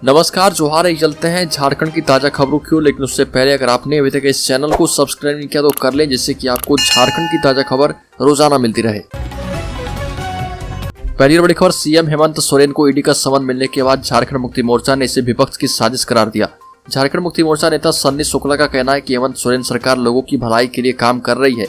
नमस्कार, जोहार। एक चलते हैं झारखंड की ताजा खबरों की ओर, लेकिन उससे पहले अगर आपने अभी तक इस चैनल को सब्सक्राइब नहीं किया तो कर लें, जिससे कि आपको झारखंड की ताजा खबर रोजाना मिलती रहे। पहली बड़ी खबर, सीएम हेमंत सोरेन को ईडी का समन मिलने के बाद झारखंड मुक्ति मोर्चा ने इसे विपक्ष की साजिश करार दिया। झारखंड मुक्ति मोर्चा नेता सन्नी शुक्ला का कहना है कि हेमंत सोरेन सरकार लोगों की भलाई के लिए काम कर रही है।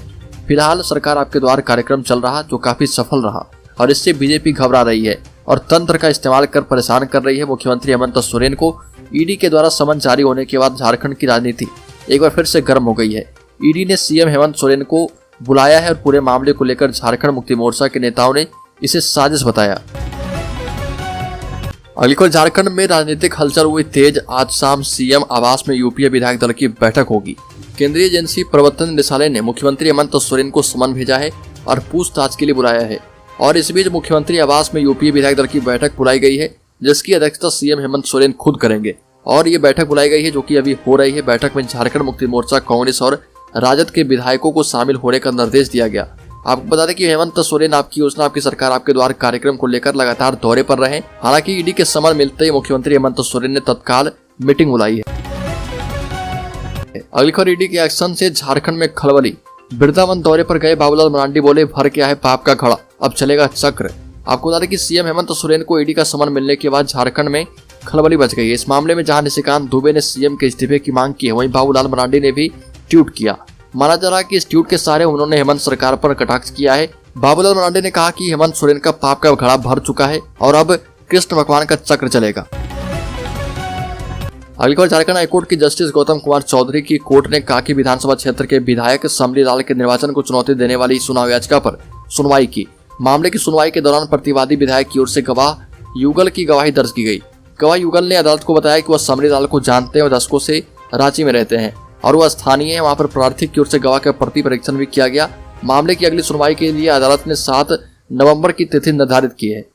फिलहाल सरकार आपके द्वार कार्यक्रम चल रहा जो काफी सफल रहा और इससे बीजेपी घबरा रही है और तंत्र का इस्तेमाल कर परेशान कर रही है। मुख्यमंत्री हेमंत सोरेन को ईडी के द्वारा समन जारी होने के बाद झारखंड की राजनीति एक बार फिर से गर्म हो गई है। ईडी ने सीएम हेमंत सोरेन को बुलाया है और पूरे मामले को लेकर झारखंड मुक्ति मोर्चा के नेताओं ने इसे साजिश बताया। अगली खबर, झारखंड में राजनीतिक हलचल हुई तेज। आज शाम सीएम आवास में यूपीए विधायक दल की बैठक होगी। केंद्रीय एजेंसी प्रवर्तन निदेशालय ने मुख्यमंत्री हेमंत सोरेन को समन भेजा है और पूछताछ के लिए बुलाया है। और इस बीच मुख्यमंत्री आवास में यूपीए विधायक दल की बैठक बुलाई गई है, जिसकी अध्यक्षता सीएम हेमंत सोरेन खुद करेंगे। और ये बैठक बुलाई गई है जो कि अभी हो रही है। बैठक में झारखंड मुक्ति मोर्चा, कांग्रेस और राजद के विधायकों को शामिल होने का निर्देश दिया गया। आपको बता दें कि हेमंत सोरेन आपकी योजना आपकी सरकार आपके द्वार कार्यक्रम को लेकर लगातार दौरे पर रहे। हालांकि ईडी के समन मिलते ही मुख्यमंत्री हेमंत सोरेन ने तत्काल मीटिंग बुलाई है। अगली खबर, ईडी के एक्शन से झारखंड में खलबली। वृंदावन दौरे पर गए बाबूलाल मरांडी बोले, भर के आए पाप का घड़ा, अब चलेगा चक्र। आपको बता दें कि सीएम हेमंत सोरेन को ईडी का समन मिलने के बाद झारखंड में खलबली मच गई है। इस मामले में जहां निशिकांत दुबे ने सीएम के इस्तीफे की मांग की है, वहीं बाबूलाल मरांडी ने भी ट्वीट किया। माना जा रहा है कि इस ट्वीट के सहारे उन्होंने हेमंत सरकार पर कटाक्ष किया है। बाबूलाल मरांडी ने कहा कि हेमंत सोरेन का पाप का घड़ा भर चुका है और अब कृष्ण भगवान का चक्र चलेगा। अगली खबर, झारखंड हाईकोर्ट की जस्टिस गौतम कुमार चौधरी की कोर्ट ने काकी विधानसभा क्षेत्र के विधायक समरी लाल के निर्वाचन को चुनौती देने वाली चुनाव याचिका पर सुनवाई की। मामले की सुनवाई के दौरान प्रतिवादी विधायक की ओर से गवाह युगल की गवाही दर्ज की गई। गवाह युगल ने अदालत को बताया कि वह समरी लाल को जानते हैं और दशकों से रांची में रहते हैं और वह स्थानीय है। वहां पर प्रार्थी की ओर से गवाह का प्रति परीक्षण भी किया गया। मामले की अगली सुनवाई के लिए अदालत ने 7 नवंबर की तिथि निर्धारित की है।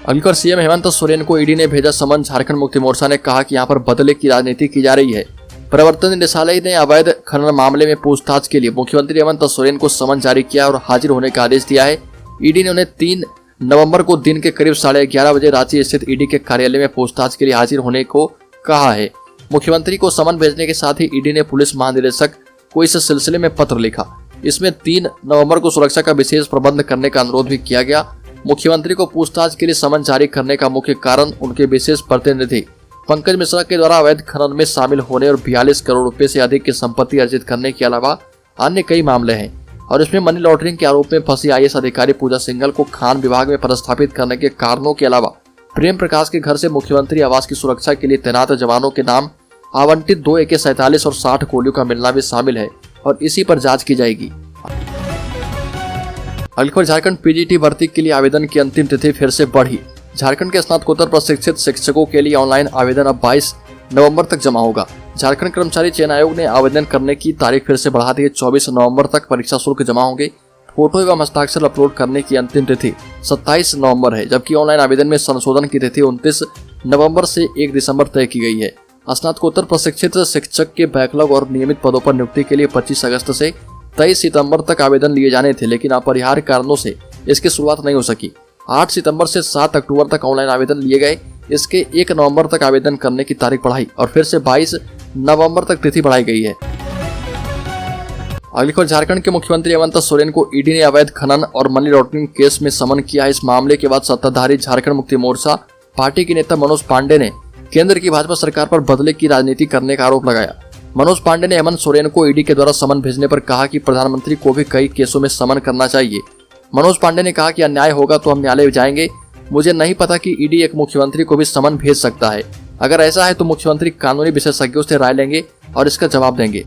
अगली खबर, सीएम हेमंत सोरेन को ईडी ने भेजा समन। झारखंड मुक्ति मोर्चा ने कहा कि यहां पर बदले की राजनीति की जा रही है। प्रवर्तन निदेशालय ने अवैध खनन मामले में पूछताछ के लिए मुख्यमंत्री हेमंत सोरेन को समन जारी किया और हाजिर होने का आदेश दिया है। ईडी ने उन्हें 3 नवंबर को दिन के करीब 11:30 बजे रांची स्थित ईडी के कार्यालय में पूछताछ के लिए हाजिर होने को कहा है। मुख्यमंत्री को समन भेजने के साथ ही ईडी ने पुलिस महानिदेशक को इस सिलसिले में पत्र लिखा। इसमें 3 नवंबर को सुरक्षा का विशेष प्रबंध करने का अनुरोध भी किया गया। मुख्यमंत्री को पूछताछ के लिए समन जारी करने का मुख्य कारण उनके विशेष प्रतिनिधि पंकज मिश्रा के द्वारा अवैध खनन में शामिल होने और 42 करोड़ रुपए से अधिक की संपत्ति अर्जित करने के अलावा अन्य कई मामले हैं। और इसमें मनी लॉन्ड्रिंग के आरोप में फंसी आईएएस अधिकारी पूजा सिंघल को खान विभाग में पदस्थापित करने के कारणों के अलावा प्रेम प्रकाश के घर से मुख्यमंत्री आवास की सुरक्षा के लिए तैनात जवानों के नाम आवंटित 2 AK-47 और 60 गोलियों का मिलना भी शामिल है और इसी पर जांच की जाएगी। अगली खबर, झारखंड पीजीटी भर्ती के लिए आवेदन की अंतिम तिथि फिर से बढ़ी। झारखंड के स्नातकोत्तर प्रशिक्षित शिक्षकों के लिए ऑनलाइन आवेदन अब 22 नवंबर तक जमा होगा। झारखंड कर्मचारी चयन आयोग ने आवेदन करने की तारीख फिर से बढ़ा दी है। 24 नवंबर तक परीक्षा शुल्क जमा होंगे। फोटो एवं हस्ताक्षर अपलोड करने की अंतिम तिथि 27 नवंबर है, जबकि ऑनलाइन आवेदन में संशोधन की तिथि 29 नवंबर से 1 दिसंबर तय की गई है। स्नातकोत्तर प्रशिक्षित शिक्षक के बैकलॉग और नियमित पदों पर नियुक्ति के लिए 25 अगस्त से 23 सितंबर तक आवेदन लिए जाने थे, लेकिन अपरिहार्य कारणों से इसकी शुरुआत नहीं हो सकी। 8 सितंबर से 7 अक्टूबर तक ऑनलाइन आवेदन लिए गए। इसके 1 नवंबर तक आवेदन करने की तारीख बढ़ाई और फिर से 22 नवंबर तक तिथि बढ़ाई गई है। अगली खबर, झारखंड के मुख्यमंत्री हेमंत सोरेन को ईडी ने अवैध खनन और मनी लॉन्ड्रिंग केस में समन किया है। इस मामले के बाद सत्ताधारी झारखंड मुक्ति मोर्चा पार्टी के नेता मनोज पांडे ने केंद्र की भाजपा सरकार पर बदले की राजनीति करने का आरोप लगाया। मनोज पांडे ने हेमंत सोरेन को ईडी के द्वारा समन भेजने पर कहा कि प्रधानमंत्री को भी कई केसों में समन करना चाहिए। मनोज पांडे ने कहा कि अन्याय होगा तो हम न्यायालय जाएंगे। मुझे नहीं पता कि ईडी एक मुख्यमंत्री को भी समन भेज सकता है। अगर ऐसा है तो मुख्यमंत्री कानूनी विशेषज्ञों से राय लेंगे और इसका जवाब देंगे।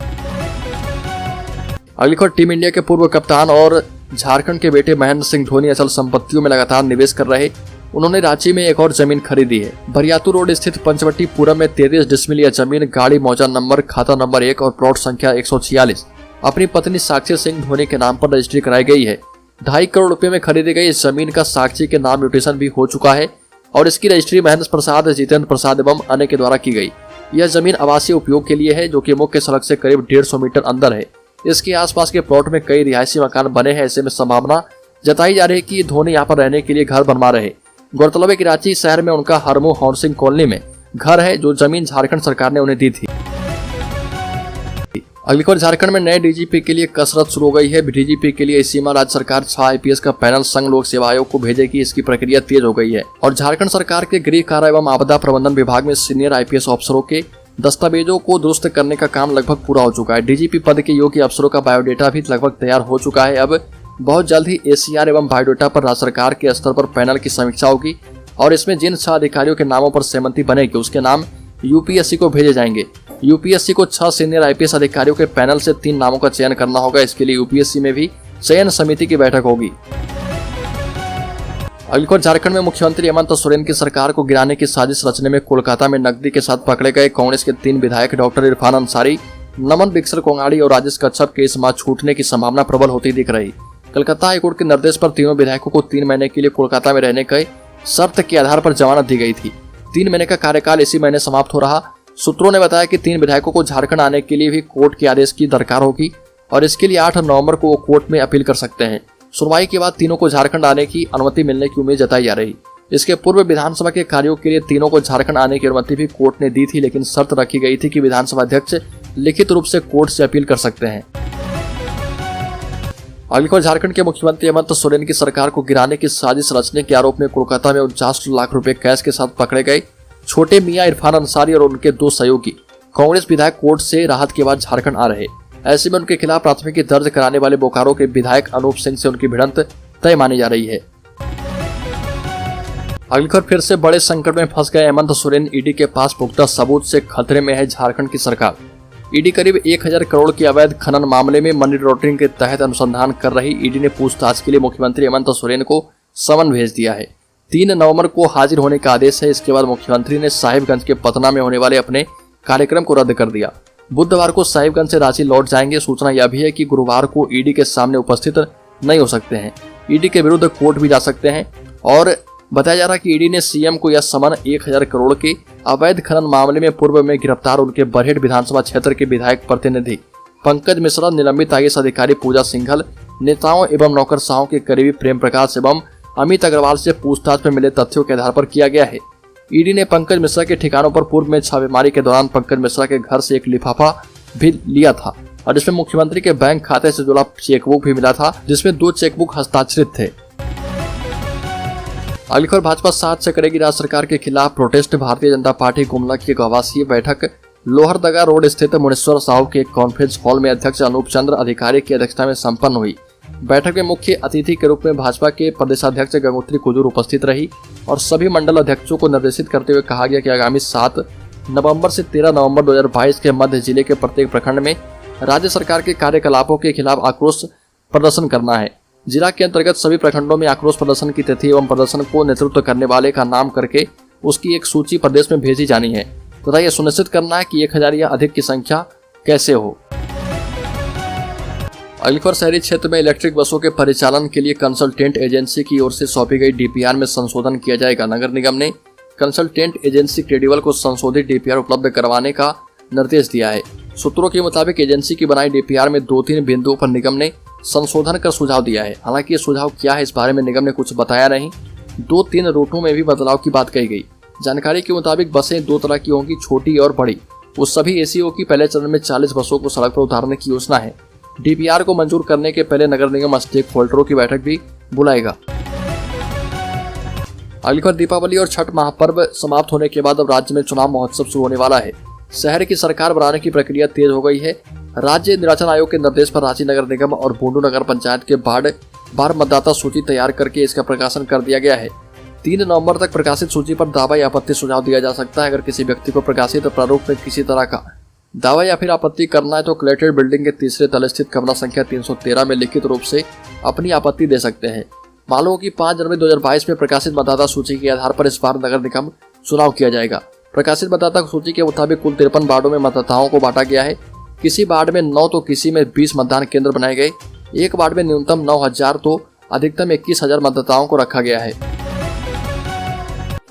अगली खबर, टीम इंडिया के पूर्व कप्तान और झारखंड के बेटे महेंद्र सिंह धोनी अचल संपत्तियों में लगातार निवेश कर रहे। उन्होंने रांची में एक और जमीन खरीदी है। बरियातू रोड स्थित पंचवटीपुरम में 33 डिसमिल जमीन, गाड़ी मौजा नंबर, खाता नंबर 1 और प्लॉट संख्या 146 अपनी पत्नी साक्षी सिंह धोनी के नाम पर रजिस्ट्री कराई गई है। 2.5 करोड़ रुपए में खरीदी गई इस जमीन का साक्षी के नाम म्यूटेशन भी हो चुका है और इसकी रजिस्ट्री महेंद्र प्रसाद, जितेंद्र प्रसाद एवं अन्य के द्वारा की गई। यह जमीन आवासीय उपयोग के लिए है, जो कि मुख्य सड़क से करीब 150 मीटर अंदर है। इसके आसपास के प्लॉट में कई रिहायशी मकान बने हैं। ऐसे में संभावना जताई जा रही है कि धोनी यहाँ पर रहने के लिए घर बनवा रहे। गौरतलब है कि रांची शहर में उनका हरमू हाउसिंग कॉलोनी में घर है, जो जमीन झारखंड सरकार ने उन्हें दी थी। अगली खबर, झारखंड में नए डीजीपी के लिए कसरत शुरू हो गई है। डीजीपी के लिए इस सीमा राज्य सरकार 6 आईपीएस का पैनल संघ लोक सेवा आयोग को भेजेगी। इसकी प्रक्रिया तेज हो गई है और झारखंड सरकार के गृह कारा एवं आपदा प्रबंधन विभाग में सीनियर आईपीएस अफसरों के दस्तावेजों को दुरुस्त करने का काम लगभग पूरा हो चुका है। डीजीपी पद के योग्य अफसरों का बायोडेटा भी लगभग तैयार हो चुका है। अब बहुत जल्द ही एसीआर एवं बायोडेटा पर राज्य सरकार के स्तर पर पैनल की समीक्षा होगी और इसमें जिन 6 अधिकारियों के नामों पर सहमति बनेगी उसके नाम यूपीएससी को भेजे जाएंगे। यूपीएससी को 6 सीनियर आईपीएस अधिकारियों के पैनल से 3 नामों का चयन करना होगा। इसके लिए यूपीएससी में भी चयन समिति की बैठक होगी। अगली खबर, झारखंड में मुख्यमंत्री हेमंत सोरेन की सरकार को गिराने की साजिश रचने में कोलकाता में नकदी के साथ पकड़े गए कांग्रेस के 3 विधायक डॉक्टर इरफान अंसारी, नमन बिक्सर कोंगाड़ी और राजेश कच्छप के इस माह छूटने की संभावना प्रबल होती दिख रही। कलकत्ता हाईकोर्ट के निर्देश पर तीनों विधायकों को 3 महीने के लिए कोलकाता में रहने के शर्त के आधार पर जमानत दी गई थी। 3 महीने का कार्यकाल इसी महीने समाप्त हो रहा। सूत्रों ने बताया कि 3 विधायकों को झारखंड आने के लिए भी कोर्ट के आदेश की दरकार होगी और इसके लिए 8 नवंबर को वो कोर्ट में अपील कर सकते हैं। सुनवाई के बाद तीनों को झारखंड आने की अनुमति मिलने की उम्मीद जताई जा रही। इसके पूर्व विधानसभा के कार्यों के लिए तीनों को झारखंड आने की अनुमति भी कोर्ट ने दी थी, लेकिन शर्त रखी गई थी कि विधानसभा अध्यक्ष लिखित रूप से कोर्ट से अपील कर सकते हैं। अगली खबर, झारखंड के मुख्यमंत्री हेमंत सोरेन की सरकार को गिराने की साजिश रचने के आरोप में कोलकाता में 49 लाख रुपए कैश के साथ पकड़े गए छोटे मियां इरफान अंसारी और उनके 2 सहयोगी कांग्रेस विधायक कोर्ट से राहत के बाद झारखंड आ रहे। ऐसे में उनके खिलाफ प्राथमिकी दर्ज कराने वाले बोकारो के विधायक अनूप सिंह से उनकी भिड़ंत तय मानी जा रही है। अगली खबर, फिर से बड़े संकट में फंस गए हेमंत सोरेन। ईडी के पास पुख्ता सबूत से खतरे में है झारखंड की सरकार। ईडी करीब 1000 करोड़ के अवैध खनन मामले में मनी लॉन्ड्रिंग के तहत अनुसंधान कर रही ईडी ने पूछताछ के लिए मुख्यमंत्री हेमंत सोरेन को समन भेज दिया है। 3 नवंबर को हाजिर होने का आदेश है। इसके बाद मुख्यमंत्री ने साहिबगंज के पटना में होने वाले अपने कार्यक्रम को रद्द कर दिया। बुधवार को साहिबगंज से रांची लौट जाएंगे। सूचना यह भी है कि गुरुवार को ईडी के सामने उपस्थित नहीं हो सकते हैं। ईडी के विरुद्ध कोर्ट भी जा सकते हैं और बताया जा रहा है कि ईडी ने सीएम को यह समन 1000 करोड़ के अवैध खनन मामले में पूर्व में गिरफ्तार उनके बरहेट विधानसभा क्षेत्र के विधायक प्रतिनिधि पंकज मिश्रा, निलंबित आईएएस अधिकारी पूजा सिंघल, नेताओं एवं नौकरशाहों के करीबी प्रेम प्रकाश एवं अमित अग्रवाल से पूछताछ में मिले तथ्यों के आधार पर किया गया है। ईडी ने पंकज मिश्रा के ठिकानों पर पूर्व में छापेमारी के दौरान पंकज मिश्रा के घर से एक लिफाफा भी लिया था और जिसमें मुख्यमंत्री के बैंक खाते से जुड़ा चेकबुक भी मिला था, जिसमें 2 चेकबुक हस्ताक्षरित थे। अगली खबर, भाजपा 7 से करेगी राज्य सरकार के खिलाफ प्रोटेस्ट। भारतीय जनता पार्टी गुमला की एक आवासीय बैठक लोहरदगा रोड स्थित मुनेश्वर साहू के एक कॉन्फ्रेंस हॉल में अध्यक्ष अनूप चंद्र अधिकारी की अध्यक्षता में संपन्न हुई। बैठक में मुख्य अतिथि के रूप में भाजपा के प्रदेशाध्यक्ष गंगोत्री कुजूर उपस्थित रही और सभी मंडल अध्यक्षों को निर्देशित करते हुए कहा गया कि आगामी 7 नवंबर से 13 नवंबर 2022 के मध्य जिले के प्रत्येक प्रखंड में राज्य सरकार के कार्यकलापों के खिलाफ आक्रोश प्रदर्शन करना है। जिला के अंतर्गत सभी प्रखंडों में आक्रोश प्रदर्शन की तिथि एवं प्रदर्शन को नेतृत्व करने वाले का नाम करके उसकी एक सूची प्रदेश में भेजी जानी है तथा यह सुनिश्चित करना है कि 1000 या अधिक की संख्या कैसे हो। अगली खबर, शहरी क्षेत्र में इलेक्ट्रिक बसों के परिचालन के लिए कंसल्टेंट एजेंसी की ओर से सौंपी गई डीपीआर में संशोधन किया जाएगा। नगर निगम ने कंसल्टेंट एजेंसी क्रेडिबल को संशोधित डीपीआर उपलब्ध करवाने का निर्देश दिया है। सूत्रों के मुताबिक एजेंसी की बनाई डीपीआर में 2-3 बिंदुओं पर निगम ने संशोधन का सुझाव दिया है। हालांकि ये सुझाव क्या है इस बारे में निगम ने कुछ बताया नहीं। 2-3 रूटों में भी बदलाव की बात कही गई। जानकारी के मुताबिक बसें 2 तरह की होंगी, छोटी और बड़ी। वो सभी एसी होगी। पहले चरण में 40 बसों को सड़क पर उतारने की योजना है। डीपीआर को मंजूर करने के पहले नगर निगम स्टेक होल्डरों की बैठक भी बुलाएगा। अगली खबर, दीपावली और छठ महापर्व समाप्त होने के बाद अब राज्य में चुनाव महोत्सव शुरू होने वाला है। शहर की सरकार बनाने की प्रक्रिया तेज हो गई है। राज्य निर्वाचन आयोग के निर्देश पर रांची नगर निगम और बूंदू नगर पंचायत के बार मतदाता सूची तैयार करके इसका प्रकाशन कर दिया गया है। 3 नवंबर तक प्रकाशित सूची पर दावा या आपत्ति सुझाव दिया जा सकता है। अगर किसी व्यक्ति को प्रकाशित प्रारूप में किसी तरह का दावा या फिर आपत्ति करना है तो कलेक्ट्रेट बिल्डिंग के 3रे तल स्थित कमरा संख्या 313 में लिखित रूप से अपनी आपत्ति दे सकते हैं। मालूम हो कि 5 जनवरी 2022 में प्रकाशित मतदाता सूची के आधार पर इस बार नगर निगम चुनाव किया जाएगा। प्रकाशित मतदाता सूची के मुताबिक कुल 53 वार्डों में मतदाताओं को बांटा गया है। किसी वार्ड में 9 तो किसी में 20 मतदान केंद्र बनाए गए। एक वार्ड में न्यूनतम 9000 तो अधिकतम 21000 मतदाताओं को रखा गया है।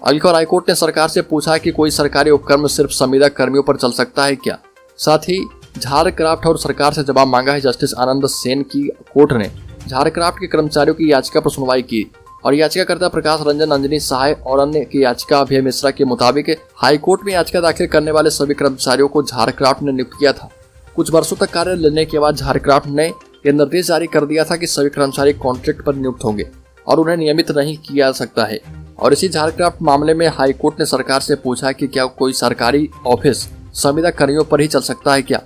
अगली खबर, हाईकोर्ट ने सरकार से पूछा है कि कोई सरकारी उपक्रम सिर्फ संविदा कर्मियों पर चल सकता है क्या। साथ ही झारक्राफ्ट और सरकार से जवाब मांगा है। जस्टिस आनंद सेन की कोर्ट ने झारक्राफ्ट के कर्मचारियों की याचिका पर सुनवाई की। और याचिकाकर्ता प्रकाश रंजन, अंजनी सहाय और अन्य की याचिका अभय मिश्रा के मुताबिक हाईकोर्ट में याचिका दाखिल करने वाले सभी कर्मचारियों को झारक्राफ्ट ने नियुक्त किया था। कुछ वर्षों तक कार्य लेने के बाद झारक्राफ्ट ने यह निर्देश जारी कर दिया था कि सभी कर्मचारी कॉन्ट्रैक्ट पर नियुक्त होंगे और उन्हें नियमित नहीं किया जा सकता है। और इसी झारक्राफ्ट मामले में हाईकोर्ट ने सरकार से पूछा कि क्या कोई सरकारी ऑफिस संविदा कर्मियों पर ही चल सकता है क्या।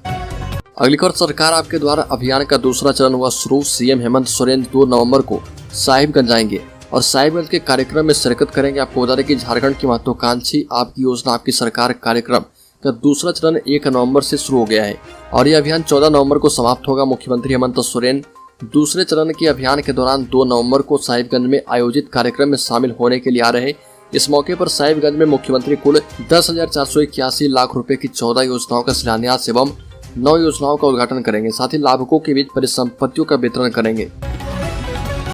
अगली खबर, सरकार आपके द्वारा अभियान का दूसरा चरण हुआ शुरू। सीएम हेमंत सोरेन 2 नवंबर को साहिबगंज आएंगे और साहिबगंज के कार्यक्रम में शिरकत करेंगे। आपको बता दें कि झारखंड की महत्वाकांक्षी आपकी योजना आपकी सरकार कार्यक्रम का दूसरा चरण 1 नवंबर से शुरू हो गया है और यह अभियान 14 नवंबर को समाप्त होगा। मुख्यमंत्री हेमंत सोरेन दूसरे चरण के अभियान के दौरान 2 नवंबर को साहिबगंज में आयोजित कार्यक्रम में शामिल होने के लिए आ रहे। इस मौके पर साहिबगंज में मुख्यमंत्री कुल 10,481 लाख रुपए की 14 योजनाओं का शिलान्यास एवं 9 योजनाओं का उद्घाटन करेंगे। साथ ही लाभुकों के बीच परिसंपत्तियों का वितरण करेंगे।